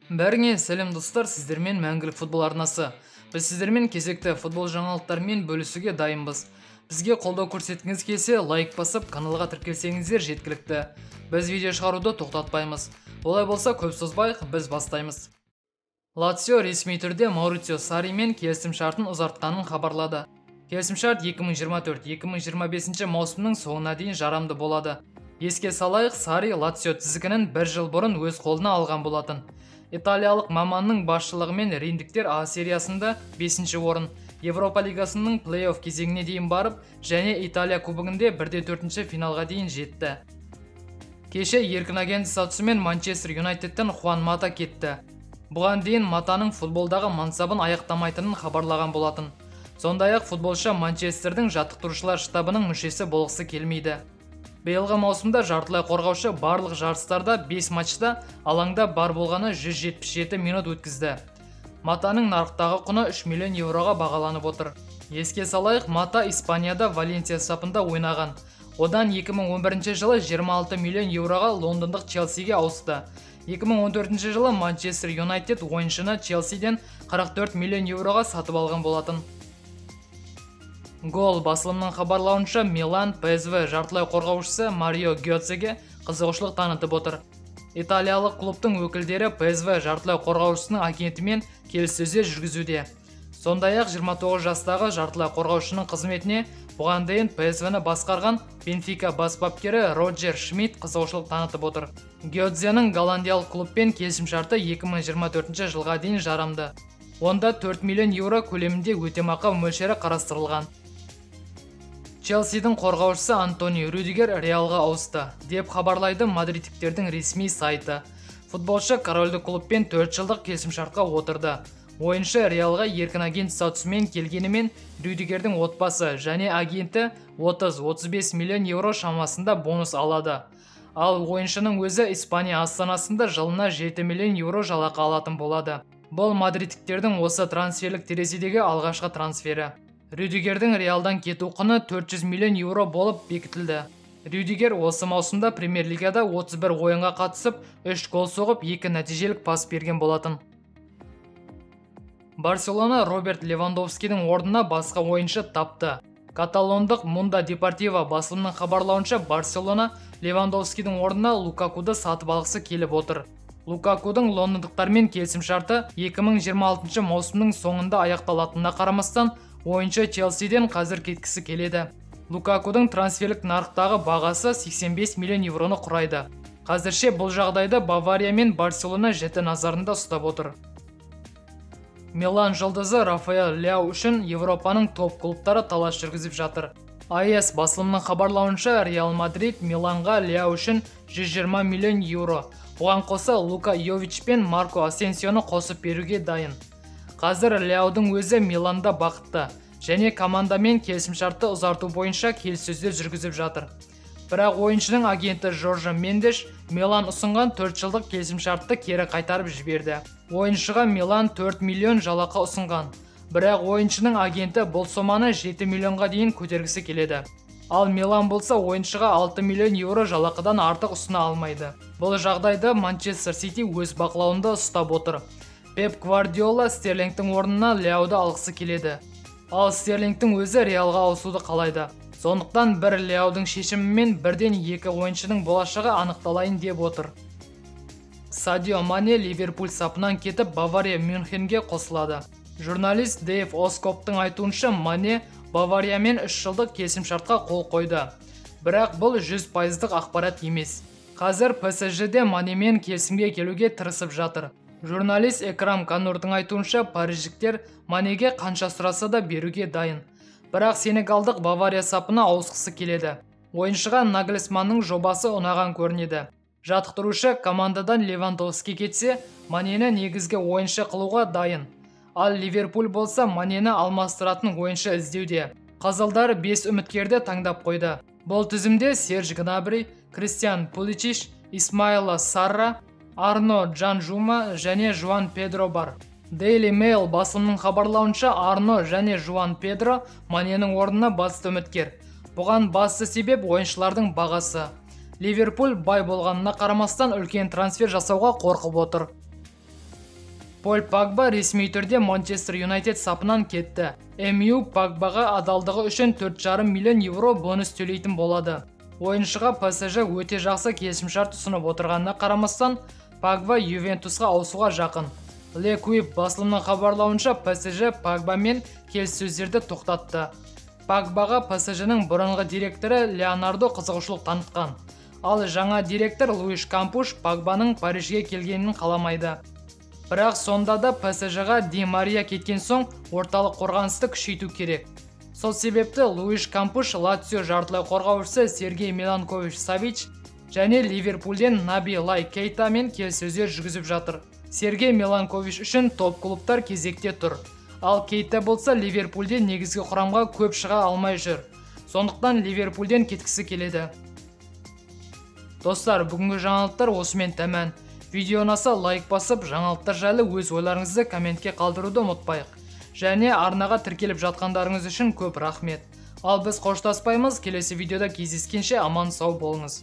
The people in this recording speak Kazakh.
Бәріңе сәлем достар, сіздермен мәңгілік футбол арнасы. Біз сіздермен кезекті футбол жаңалықтармен бөлісуге дайынбыз. Бізге қолдау көрсеткіңіз келсе, лайк басып, каналға тіркелсеңіздер жеткілікті. Біз видео шығаруды тоқтатпаймыз. Олай болса, көп созбайық, біз бастаймыз. Лацио ресми түрде Маурицио Сарримен келісімшартын ұзартқанын хабарлады. Келісімшарт 2024-2025 маусымның соңына дейін жарамды болады. Еске салайық, Сарри Лацио тізгінін бір жыл бұрын өз қолына алған болатын. Италиялық маманның басшылығымен римдіктер А сериясында 5-ші орын, Европа лигасының плей-офф кезеңіне дейін барып, және Италия кубогінде 1/4 финалға дейін жетті. Кеше еркін агент статусымен Манчестер Юнайтедтен Хуан Мата кетті. Бұған дейін Матаның футболдағы мансабын аяқтамайтынын хабарлаған болатын. Сондай-ақ футболшы Манчестердің жаттықтырушылар штабының мүшесі болғысы келмейді. Биылғы маусымда жартылай қорғаушы барлық жарыстарда 5 матчта алаңда бар болғаны 177 минут өткізді. Матаның нарықтағы құны 3 миллион евроға бағаланып отыр. Еске салайық, Мата Испанияда Валенсия сапында ойнаған. Одан 2011 жылы 26 миллион евроға лондондық Челсиге ауысты. 2014 жылы Манчестер Юнайтед ойыншыны Челсиден 44 миллион евроға сатып алған болатын. Гол басылымның хабарлауынша Милан ПСВ жартылай қорғаушысы Марио Гёцеге қызығушылық танытып отыр. Италиялық клубтың өкілдері ПСВ жартылай қорғаушысының агентімен келіссөздер жүргізуде. Сондай-ақ 29 жастағы жартылай қорғаушының қызметіне бұған дейін ПСВ-ні басқарған Бенфика бас бапкері Роджер Шмидт қызығушылық танытып отыр. Гёценің голландиялық клубпен келісімшарты 2024 жылға дейін жарамды. Онда 4 миллион евро көлемінде өтемақы мөлшері қарастырылған. Челсидің қорғаушысы Антони Рюдигер Реалға ауысты, деп хабарлайды мадридтіктердің ресми сайты. Футболшы корольдік клубпен 4 жылдық келісімшартқа отырды. Ойыншы Реалға еркін агент статусымен келгенімен Рюдигердің отбасы және агенті 30-35 миллион евро шамасында бонус алады. Ал ойыншының өзі Испания астанасында жылына 7 миллион евро жалақы алатын болады. Бұл мадридтіктердің осы трансферлік терезедегі алғашқы трансфері. Рюдигердің Реалдан кету құны 400 миллион евро болып бекітілді. Рюдигер осы маусымда премьер-лигада 31 ойынға қатысып, 3 гол соғып, 2 нәтижелік пас берген болатын. Барселона Роберт Левандовскийдің орнына басқа ойыншы тапты. Каталондық Мунда Депортива басылымның хабарлауынша Барселона Левандовскийдің орнына Лукакуды сатып алғысы келіп отыр. Лукакудың лондондықтармен келісімшарты 2026 маусымның соңында аяқталатынына қарамастан, ойыншы Челсиден қазір кеткісі келеді. Лукакудың трансферлік нарықтағы бағасы 85 миллион евроны құрайды. Қазірше бұл жағдайды Бавария мен Барселона жіті назарында ұстап отыр. Милан жұлдызы Рафаэль Ляо үшін Европаның топ клубтары талас жүргізіп жатыр. АЭС басылымның хабарлауынша Реал Мадрид Миланға Ляо үшін 120 миллион евро. Оған қоса Лука Йович пен Марко Асенсионы қосып беруге дайын. Қазір Ляудың өзі Миланда бақытты және командамен келісімшартты ұзарту бойынша келіссөздер жүргізіп жатыр. Бірақ ойыншының агенті Жоржо Мендеш Милан ұсынған 4 жылдық келісімшартты кері қайтарып жіберді. Ойыншыға Милан 4 миллион жалақы ұсынған. Бірақ ойыншының агенті бұл соманы 7 миллионға дейін көтергісі келеді. Ал Милан болса ойыншыға 6 миллион евро жалақыдан артық ұсына алмайды. Бұл жағдайды Манчестер Сити өз бақылауында ұстап отыр. Пеп Гвардиола Стерлингтің орнына Ляуды алғысы келеді. Ал Стерлингтің өзі Реалға ауысуды қалайды. Сондықтан бір Ляудың шешімімен бірден 2 ойыншының болашағы анықталайын деп отыр. Садио Мане Ливерпуль сапынан кетіп Бавария Мюнхенге қосылады. Журналист Дэйв Оскоптың айтуынша Мане Бавариямен 3 жылдық келісімшартқа қол қойды. Бірақ бұл 100% ақпарат емес. Қазір ПСЖ-де Манемен келісімге келуге тырысып жатыр. Журналист Экрам Канурдың айтуынша париждіктер Манеге қанша сұраса да беруге дайын. Бірақ сенегалдық Бавария сапына ауысқысы келеді. Ойыншыға Наглсманның жобасы ұнаған көрінеді. Жаттықтырушы командадан Левандовский кетсе, Манені негізгі ойыншы қылуға дайын. Ал Ливерпуль болса Манені алмастыратын ойыншы іздеуде. Қызылдар 5 үміткерді таңдап қойды. Бұл тізімде Серж Гнабри, Кристиан Пуличич, Исмаила Сарра, Арно Джанжума және Жуан Педро бар. Daily Mail басылымның хабарлауынша Арно және Жуан Педро Маненің орнына басты үміткер. Бұған басты себеп ойыншылардың бағасы. Ливерпуль бай болғанына қарамастан үлкен трансфер жасауға қорқып отыр. Пол Погба ресми түрде Манчестер Юнайтед сапынан кетті. МЮ Погбаға адалдығы үшін 4,5 миллион евро бонус төлейтін болады. Ойыншыға ПСЖ өте жақсы келісімшарт ұсынып отырғанына қарамастан, Погба Ювентусқа ауысуға жақын. Le Quip басылымның хабарлауынша, ПСЖ Погбамен келіссөздерді тоқтатты. Погбаға ПСЖ-ның бұрынғы директоры Леонардо қызығушылық танытқан. Ал жаңа директор Луиш Кампуш Погбаның Парижге келгенін қаламайды. Бірақ сонда да ПСЖ-ға Ди Мария кеткен соң орталық қорғанысты күшейту керек. Сол себепті Луиш Кампуш Лацио жартылай қорғаушысы Сергей Миланкович-Савич және Ливерпульден Наби Лай Кейтамен келіссөздер жүргізіп жатыр. Сергей Миланкович үшін топ клубтар кезекте тұр. Ал Кейта болса Ливерпульден негізгі құрамға көп шыға алмай жүр. Сондықтан Ливерпульден кеткісі келеді. Достар, бүгінгі жаңалықтар осымен тәмәм. Видео ұнаса лайк басып, жаңалықтар жайлы өз ойларыңызды комментке қалдыруды ұмытпайық. Және арнаға тіркеліп жатқандарыңыз үшін көп рахмет. Ал біз қоштаспаймыз, келесі видеода кездескенше аман сау болыңыз.